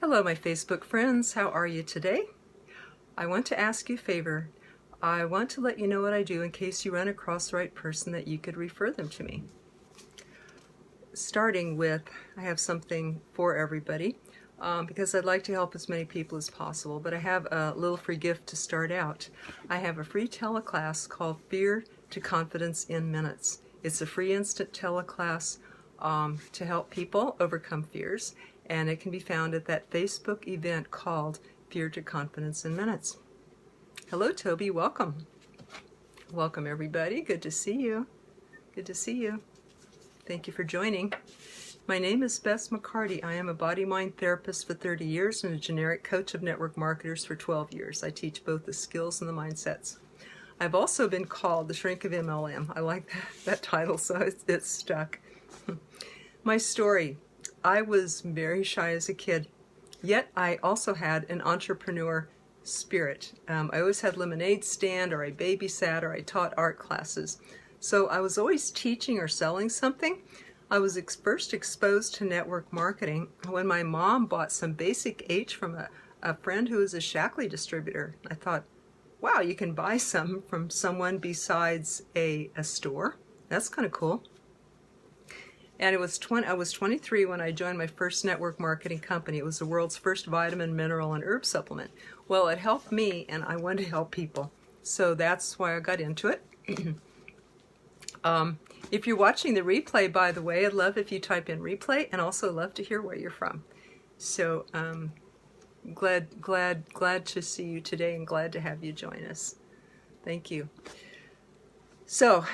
Hello, my Facebook friends. How are you today? I want to ask you a favor. I want to let you know what I do in case you run across the right person that you could refer them to me. Starting with, I have something for everybody because I'd like to help as many people as possible, but I have a little free gift to start out. I have a free teleclass called Fear to Confidence in Minutes. It's a free instant teleclass to help people overcome fears, and it can be found at that Facebook event called Fear to Confidence in Minutes. Hello, Toby. Welcome. Welcome, everybody. Good to see you. Good to see you. Thank you for joining. My name is Bess McCarty. I am a body-mind therapist for 30 years and a generic coach of network marketers for 12 years. I teach both the skills and the mindsets. I've also been called the shrink of MLM. I like that title, so it's stuck. My story. I was very shy as a kid, yet I also had an entrepreneur spirit. I always had a lemonade stand, or I babysat, or I taught art classes. So I was always teaching or selling something. I was first exposed to network marketing when my mom bought some Basic H from a friend who was a Shackley distributor. I thought, wow, you can buy some from someone besides a store. That's kind of cool. And I was 23 when I joined my first network marketing company. It was the world's first vitamin, mineral, and herb supplement. Well, it helped me, and I wanted to help people. So that's why I got into it. If you're watching the replay, by the way, I'd love if you type in replay, and also love to hear where you're from. So glad to see you today, and glad to have you join us. Thank you. So,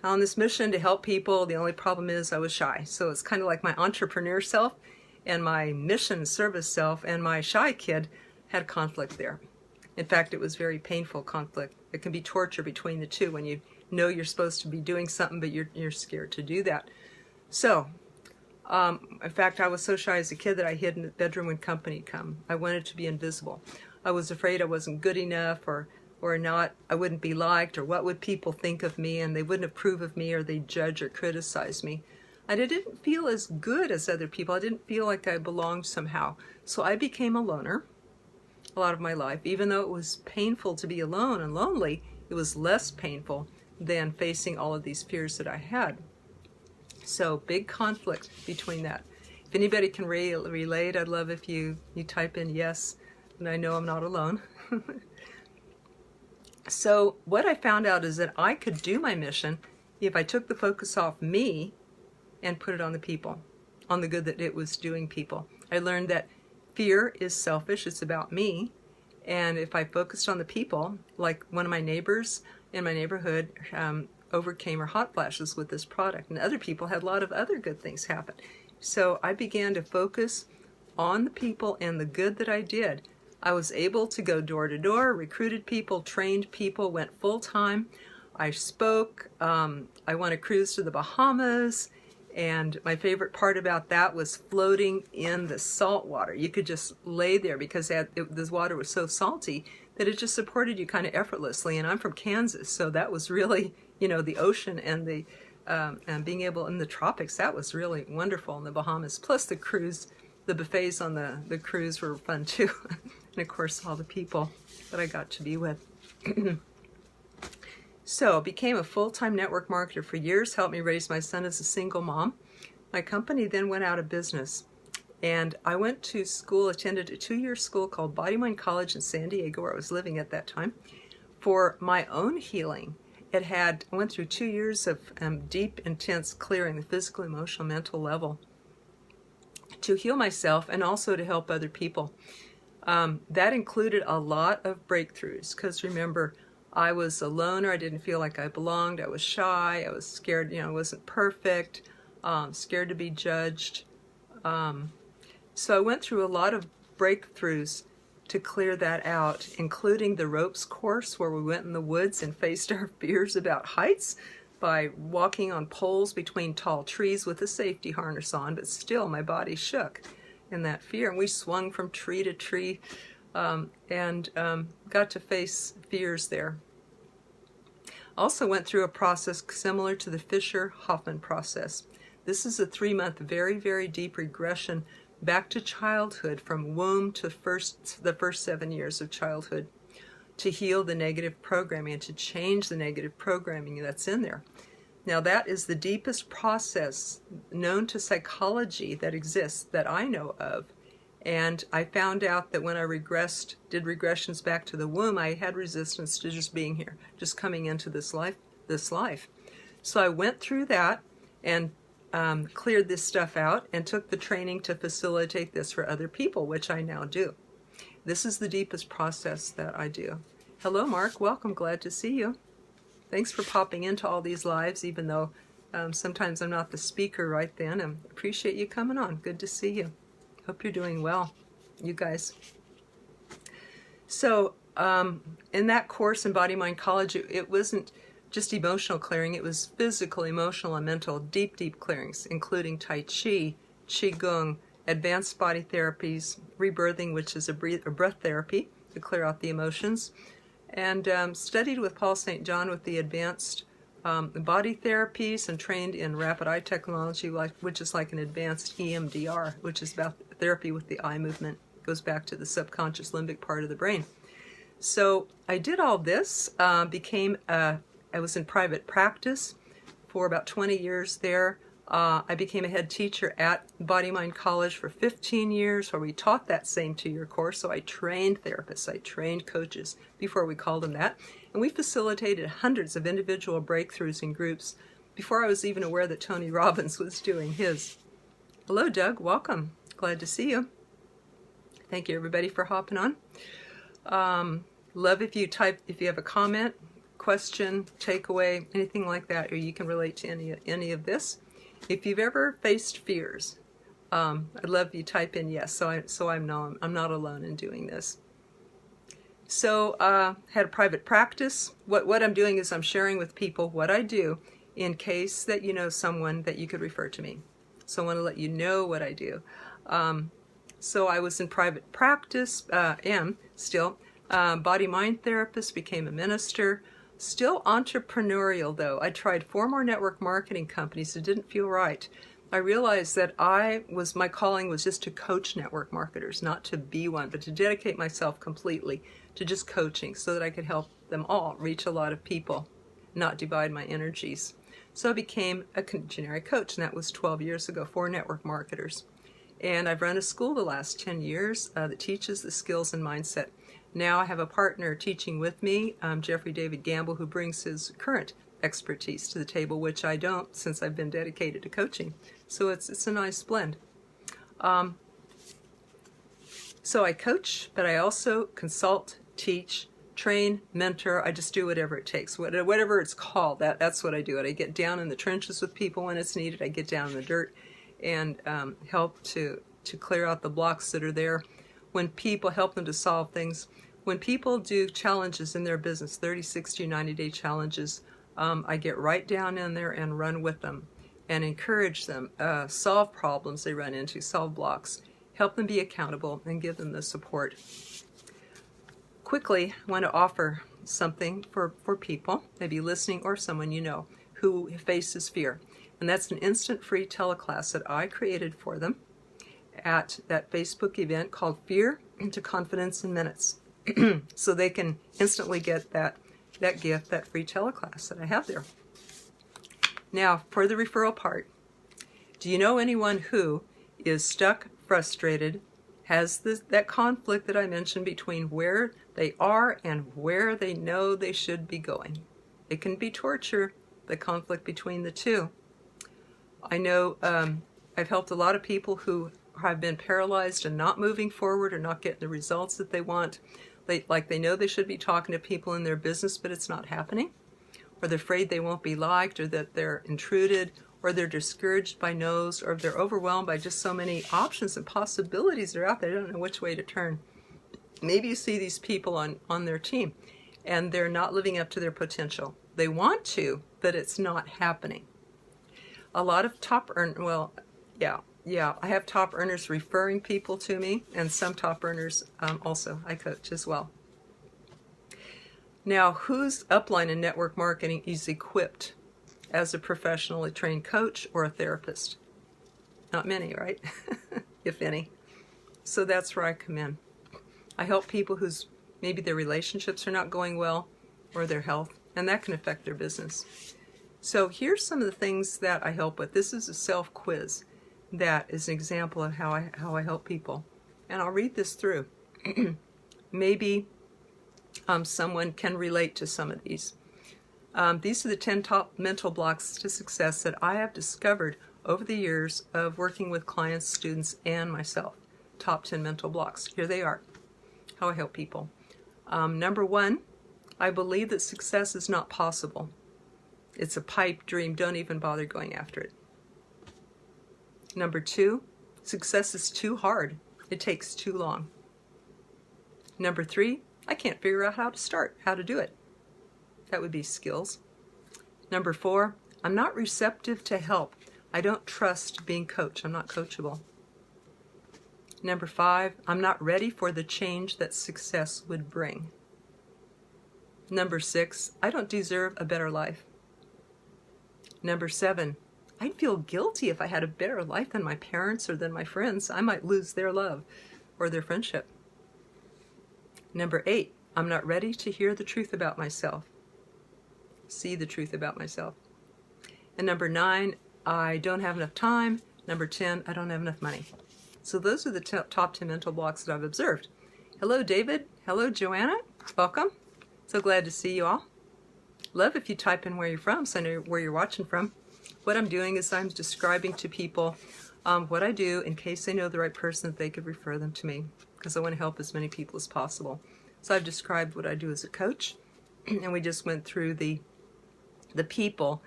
on this mission to help people, the only problem is I was shy. So it's kind of like my entrepreneur self and my mission service self, and my shy kid had conflict there. In fact, it was very painful conflict. It can be torture between the two when you know you're supposed to be doing something, but you're scared to do that. So, in fact, I was so shy as a kid that I hid in the bedroom when company come. I wanted to be invisible. I was afraid I wasn't good enough, or not, I wouldn't be liked, or what would people think of me, and they wouldn't approve of me, or they'd judge or criticize me. And I didn't feel as good as other people. I didn't feel like I belonged somehow. So I became a loner a lot of my life. Even though it was painful to be alone and lonely, it was less painful than facing all of these fears that I had. So big conflict between that. If anybody can relate, I'd love if you type in yes, and I know I'm not alone. So what I found out is that I could do my mission if I took the focus off me and put it on the people, on the good that it was doing people. I learned that fear is selfish, it's about me, and if I focused on the people, like one of my neighbors in my neighborhood overcame her hot flashes with this product, and other people had a lot of other good things happen. So I began to focus on the people and the good that I did. I was able to go door to door, recruited people, trained people, went full-time. I spoke. I won a cruise to the Bahamas, and my favorite part about that was floating in the salt water. You could just lay there because this water was so salty that it just supported you kind of effortlessly. And I'm from Kansas, so that was really, the ocean and and being able in the tropics, that was really wonderful in the Bahamas. Plus the cruise. The buffets on the cruise were fun too. And of course, all the people that I got to be with. So, became a full-time network marketer for years, helped me raise my son as a single mom. My company then went out of business. And I went to school, attended a 2-year school called Body Mind College in San Diego, where I was living at that time, for my own healing. I went through 2 years of deep, intense clearing, the physical, emotional, mental level, to heal myself and also to help other people. That included a lot of breakthroughs, because remember, I was a loner. I didn't feel like I belonged. I was shy. I was scared, I wasn't perfect, scared to be judged. So I went through a lot of breakthroughs to clear that out, including the ropes course, where we went in the woods and faced our fears about heights by walking on poles between tall trees with a safety harness on, but still my body shook in that fear. And we swung from tree to tree and got to face fears there. Also went through a process similar to the Fisher-Hoffman process. This is a 3-month, very, very deep regression back to childhood, from womb to the first 7 years of childhood, to heal the negative programming and to change the negative programming that's in there. Now that is the deepest process known to psychology that exists that I know of. And I found out that when I did regressions back to the womb, I had resistance to just being here, just coming into this life. So I went through that and cleared this stuff out and took the training to facilitate this for other people, which I now do. This is the deepest process that I do. Hello, Mark. Welcome. Glad to see you. Thanks for popping into all these lives, even though sometimes I'm not the speaker right then. I appreciate you coming on. Good to see you. Hope you're doing well, you guys. So in that course in Body Mind College, it wasn't just emotional clearing. It was physical, emotional, and mental, deep clearings, including Tai Chi, Qigong, advanced body therapies, rebirthing, which is a breath therapy to clear out the emotions, and studied with Paul St. John with the advanced body therapies, and trained in rapid eye technology, which is like an advanced EMDR, which is about therapy with the eye movement. It goes back to the subconscious limbic part of the brain. So I did all this, I was in private practice for about 20 years there. I became a head teacher at Body Mind College for 15 years, where we taught that same 2-year course. So I trained therapists, I trained coaches before we called them that. And we facilitated hundreds of individual breakthroughs in groups before I was even aware that Tony Robbins was doing his. Hello, Doug. Welcome. Glad to see you. Thank you, everybody, for hopping on. Love if you have a comment, question, takeaway, anything like that, or you can relate to any of this. If you've ever faced fears, I'd love if you type in yes, so I know I'm not alone in doing this. So had a private practice. What I'm doing is I'm sharing with people what I do in case that you know someone that you could refer to me. So I want to let you know what I do. So I was in private practice, am still body-mind therapist, became a minister. Still entrepreneurial, though. I tried 4 more network marketing companies. It didn't feel right. I realized that my calling was just to coach network marketers, not to be one, but to dedicate myself completely to just coaching so that I could help them all reach a lot of people, not divide my energies. So I became a generic coach, and that was 12 years ago for network marketers. And I've run a school the last 10 years that teaches the skills and mindset. Now I have a partner teaching with me, Jeffrey David Gamble, who brings his current expertise to the table, which I don't, since I've been dedicated to coaching. So it's a nice blend. So I coach, but I also consult, teach, train, mentor. I just do whatever it takes, whatever it's called. That's what I do. I get down in the trenches with people when it's needed. I get down in the dirt and help to clear out the blocks that are there. When people help them to solve things. When people do challenges in their business, 30, 60, 90-day challenges, I get right down in there and run with them and encourage them, solve problems they run into, solve blocks, help them be accountable, and give them the support. Quickly, I want to offer something for people, maybe listening or someone you know, who faces fear. And that's an instant free teleclass that I created for them at that Facebook event called Fear into Confidence in Minutes. So they can instantly get that gift, that free teleclass that I have there. Now, for the referral part, do you know anyone who is stuck, frustrated, has that conflict that I mentioned between where they are and where they know they should be going? It can be torture, the conflict between the two. I know I've helped a lot of people who have been paralyzed and not moving forward or not getting the results that they want. They know they should be talking to people in their business, but it's not happening. Or they're afraid they won't be liked, or that they're intruded, or they're discouraged by no's, or they're overwhelmed by just so many options and possibilities that are out there. They don't know which way to turn. Maybe you see these people on their team, and they're not living up to their potential. They want to, but it's not happening. A lot of I have top earners referring people to me, and some top earners also I coach as well. Now, whose upline in network marketing is equipped as a professionally trained coach or a therapist? Not many, right? if any. So that's where I come in. I help people whose maybe their relationships are not going well or their health, and that can affect their business. So here's some of the things that I help with. This is a self-quiz that is an example of how I help people. And I'll read this through. Maybe someone can relate to some of these. These are the 10 top mental blocks to success that I have discovered over the years of working with clients, students, and myself. Top 10 mental blocks. Here they are. How I help people. Number 1, I believe that success is not possible. It's a pipe dream. Don't even bother going after it. Number 2, success is too hard. It takes too long. Number 3, I can't figure out how to start, how to do it. That would be skills. Number 4, I'm not receptive to help. I don't trust being coached. I'm not coachable. Number 5, I'm not ready for the change that success would bring. Number 6, I don't deserve a better life. Number 7, I'd feel guilty if I had a better life than my parents or than my friends. I might lose their love or their friendship. Number 8, I'm not ready to hear the truth about myself. See the truth about myself. And number 9, I don't have enough time. Number 10, I don't have enough money. So those are the top 10 mental blocks that I've observed. Hello, David. Hello, Joanna. Welcome. So glad to see you all. Love if you type in where you're from so I know where you're watching from. What I'm doing is I'm describing to people what I do in case they know the right person that they could refer them to me, because I want to help as many people as possible. So I've described what I do as a coach, and we just went through the people,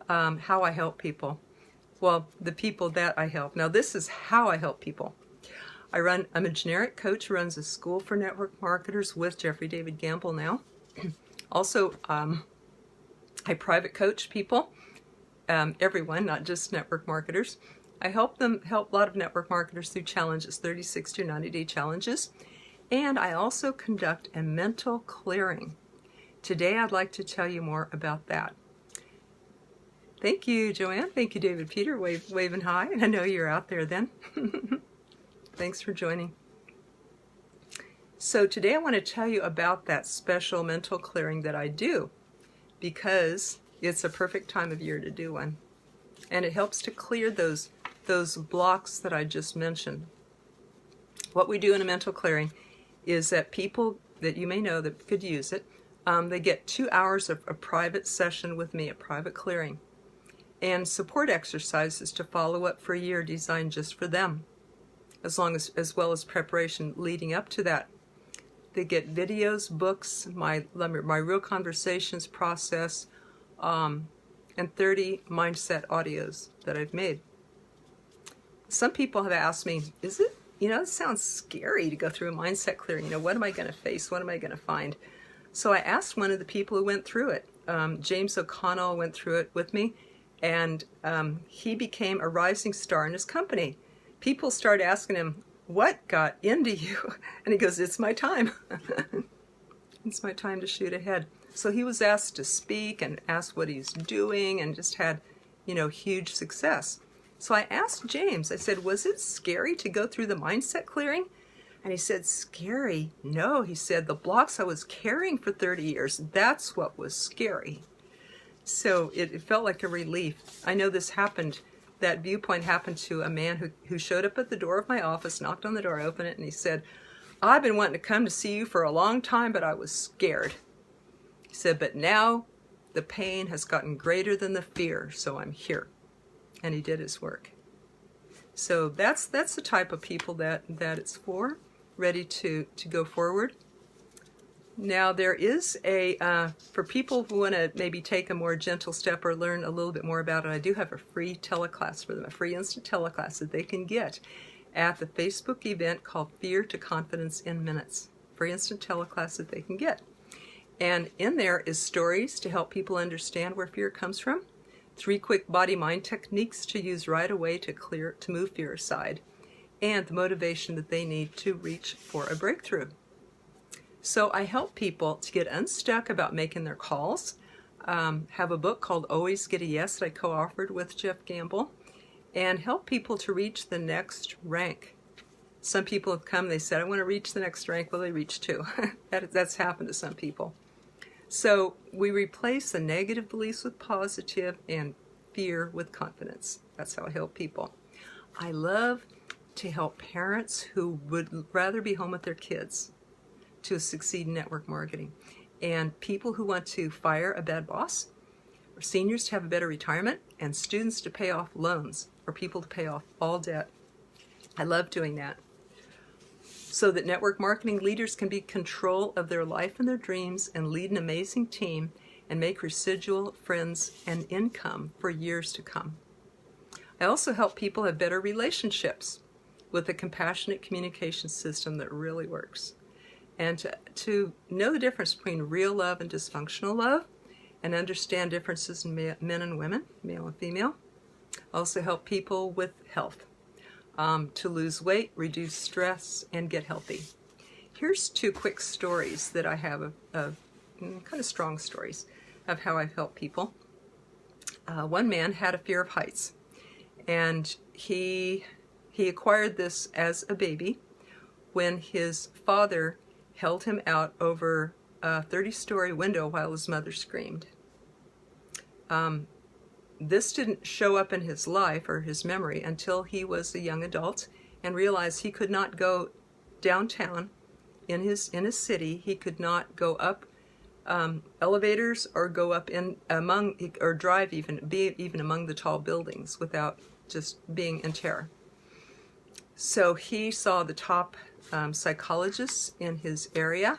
how I help people. Well, the people that I help. Now this is how I help people. I'm a generic coach who runs a school for network marketers with Jeffrey David Gamble now. Also, I private coach people, everyone, not just network marketers. I help a lot of network marketers through challenges, 30, 60, or 90-day challenges. And I also conduct a mental clearing. Today I'd like to tell you more about that. Thank you, Joanne. Thank you, David Peter, waving hi. I know you're out there then. Thanks for joining. So today I want to tell you about that special mental clearing that I do, because it's a perfect time of year to do one. And it helps to clear those blocks that I just mentioned. What we do in a mental clearing is that people that you may know that could use it, they get 2 hours of a private session with me, a private clearing, and support exercises to follow up for a year designed just for them, as well as preparation leading up to that. They get videos, books, my real conversations process, and 30 mindset audios that I've made. Some people have asked me, it sounds scary to go through a mindset clearing. What am I going to face? What am I going to find? So I asked one of the people who went through it. James O'Connell went through it with me, and he became a rising star in his company. People started asking him, what got into you? And he goes, it's my time. It's my time to shoot ahead. So he was asked to speak and asked what he's doing, and just had, huge success. So I asked James, I said, was it scary to go through the mindset clearing? And he said, scary? No, he said, the blocks I was carrying for 30 years, that's what was scary. So it felt like a relief. I know this happened, that viewpoint happened to a man who showed up at the door of my office, knocked on the door, opened it, and he said, I've been wanting to come to see you for a long time, but I was scared. He said, but now the pain has gotten greater than the fear, so I'm here. And he did his work. So that's the type of people that it's for, ready to go forward. Now there is for people who want to maybe take a more gentle step or learn a little bit more about it, I do have a free teleclass for them, a free instant teleclass that they can get at the Facebook event called Fear to Confidence in Minutes. Free instant teleclass that they can get. And in there is stories to help people understand where fear comes from, 3 quick body-mind techniques to use right away to move fear aside, and the motivation that they need to reach for a breakthrough. So I help people to get unstuck about making their calls. Have a book called Always Get a Yes that I co-authored with Jeff Gamble, and help people to reach the next rank Some people have come, they said, I want to reach the next rank. Well, they reached 2. That's happened to some people. So we replace the negative beliefs with positive and fear with confidence. That's how I help people. I love to help parents who would rather be home with their kids to succeed in network marketing, and people who want to fire a bad boss, or seniors to have a better retirement, and students to pay off loans, or people to pay off all debt. I love doing that, so that network marketing leaders can be in control of their life and their dreams and lead an amazing team and make residual friends and income for years to come. I also help people have better relationships with a compassionate communication system that really works. And to know the difference between real love and dysfunctional love, and understand differences in men and women, male and female. I also help people with health, to lose weight, reduce stress, and get healthy. Here's 2 quick stories that I have of kind of strong stories of how I've helped people. One man had a fear of heights, and he acquired this as a baby when his father held him out over a 30-story window while his mother screamed. This didn't show up in his life or his memory until he was a young adult and realized he could not go downtown in his city. He could not go up elevators or go up in among, or drive be even among the tall buildings without just being in terror. So he saw the top psychologists in his area,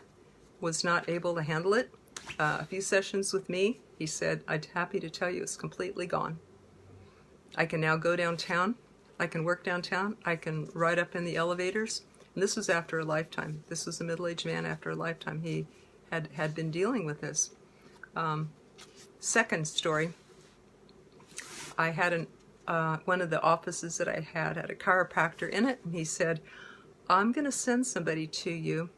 was not able to handle it. A few sessions with me, he said, I'm happy to tell you it's completely gone. I can now go downtown, I can work downtown, I can ride up in the elevators. And this was after a lifetime. This was a middle-aged man after a lifetime. He had been dealing with this. Second story, I had one of the offices that I had a chiropractor in it, and he said, I'm going to send somebody to you.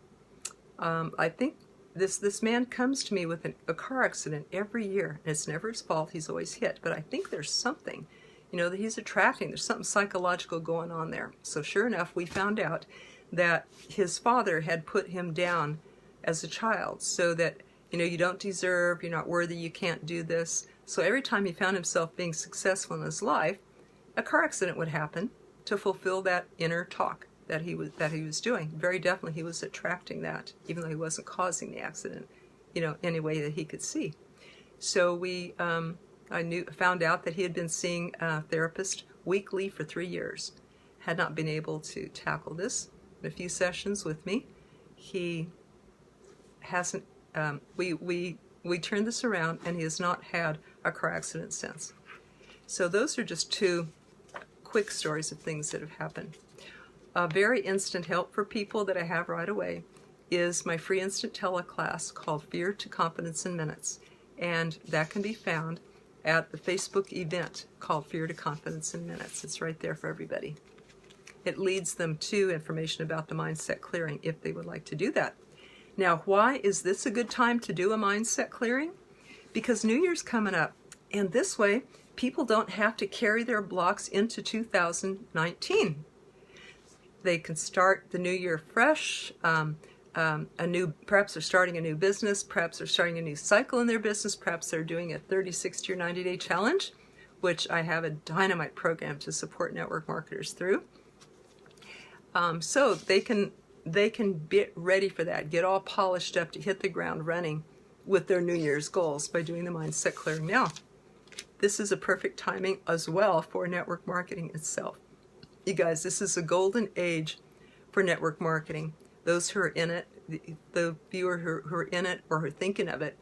I think this man comes to me with a car accident every year, and it's never his fault. He's always hit, but I think there's something, that he's attracting. There's something psychological going on there. So sure enough, we found out that his father had put him down as a child, so that, you don't deserve, you're not worthy, you can't do this. So every time he found himself being successful in his life, a car accident would happen to fulfill that inner talk that he was doing. Very definitely he was attracting that, even though he wasn't causing the accident, any way that he could see. So I found out that he had been seeing a therapist weekly for 3 years, had not been able to tackle this. In a few sessions with me, he hasn't, we turned this around, and he has not had a car accident since. So those are just 2 quick stories of things that have happened. A very instant help for people that I have right away is my free instant teleclass called Fear to Confidence in Minutes. And that can be found at the Facebook event called Fear to Confidence in Minutes. It's right there for everybody. It leads them to information about the mindset clearing if they would like to do that. Now, why is this a good time to do a mindset clearing? Because New Year's coming up, and this way people don't have to carry their blocks into 2019. They can start the new year fresh. Perhaps they're starting a new business, perhaps they're starting a new cycle in their business, perhaps they're doing a 30, 60, or 90-day challenge, which I have a dynamite program to support network marketers through. So they can get ready for that, get all polished up to hit the ground running with their New Year's goals by doing the mindset clearing now. This is a perfect timing as well for network marketing itself. You guys, this is a golden age for network marketing. Those who are in it, the viewer who are in it or who are thinking of it,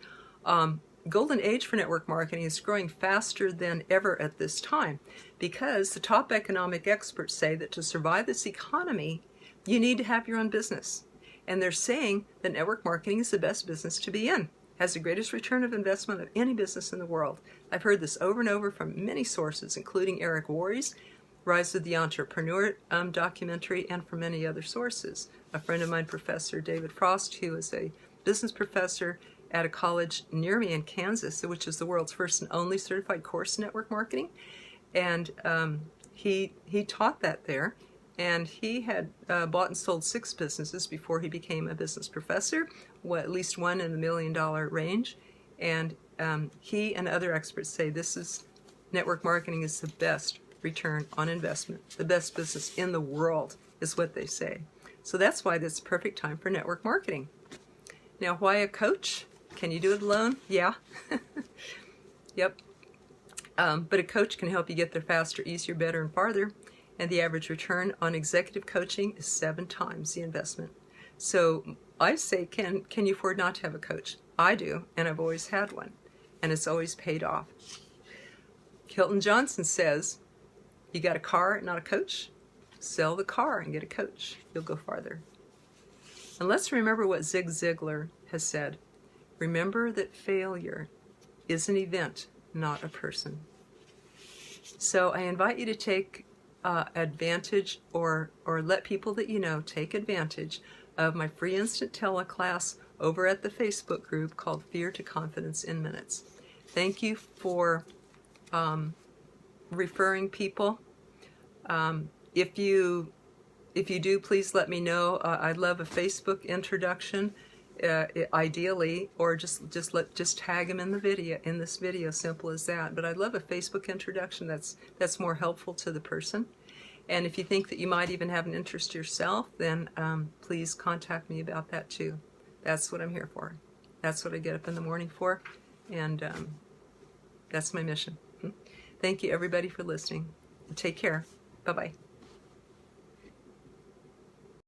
golden age for network marketing is growing faster than ever at this time, because the top economic experts say that to survive this economy, you need to have your own business. And they're saying that network marketing is the best business to be in, has the greatest return of investment of any business in the world. I've heard this over and over from many sources, including Eric Worre's Rise of the Entrepreneur documentary, and from many other sources. A friend of mine, Professor David Frost, who is a business professor at a college near me in Kansas, which is the world's first and only certified course in network marketing, and he taught that there, and he had bought and sold 6 businesses before he became a business professor, at least one in the $1 million range. And he and other experts say network marketing is the best return on investment. The best business in the world is what they say. So that's why this is the perfect time for network marketing. Now, why a coach? Can you do it alone? Yeah. Yep. But a coach can help you get there faster, easier, better, and farther. And the average return on executive coaching is 7 times the investment. So I say, can you afford not to have a coach? I do, and I've always had one, and it's always paid off. Hilton Johnson says, you got a car, not a coach? Sell the car and get a coach. You'll go farther. And let's remember what Zig Ziglar has said. Remember that failure is an event, not a person. So I invite you to take advantage or let people that you know take advantage of my free instant teleclass over at the Facebook group called Fear to Confidence in Minutes. Thank you for referring people. If you do, please let me know. I'd love a Facebook introduction, ideally, or just tag them in the video, in this video, simple as that. But I'd love a Facebook introduction that's more helpful to the person. And if you think that you might even have an interest yourself, then please contact me about that too. That's what I'm here for. That's what I get up in the morning for, and that's my mission. Thank you, everybody, for listening. Take care. Bye-bye.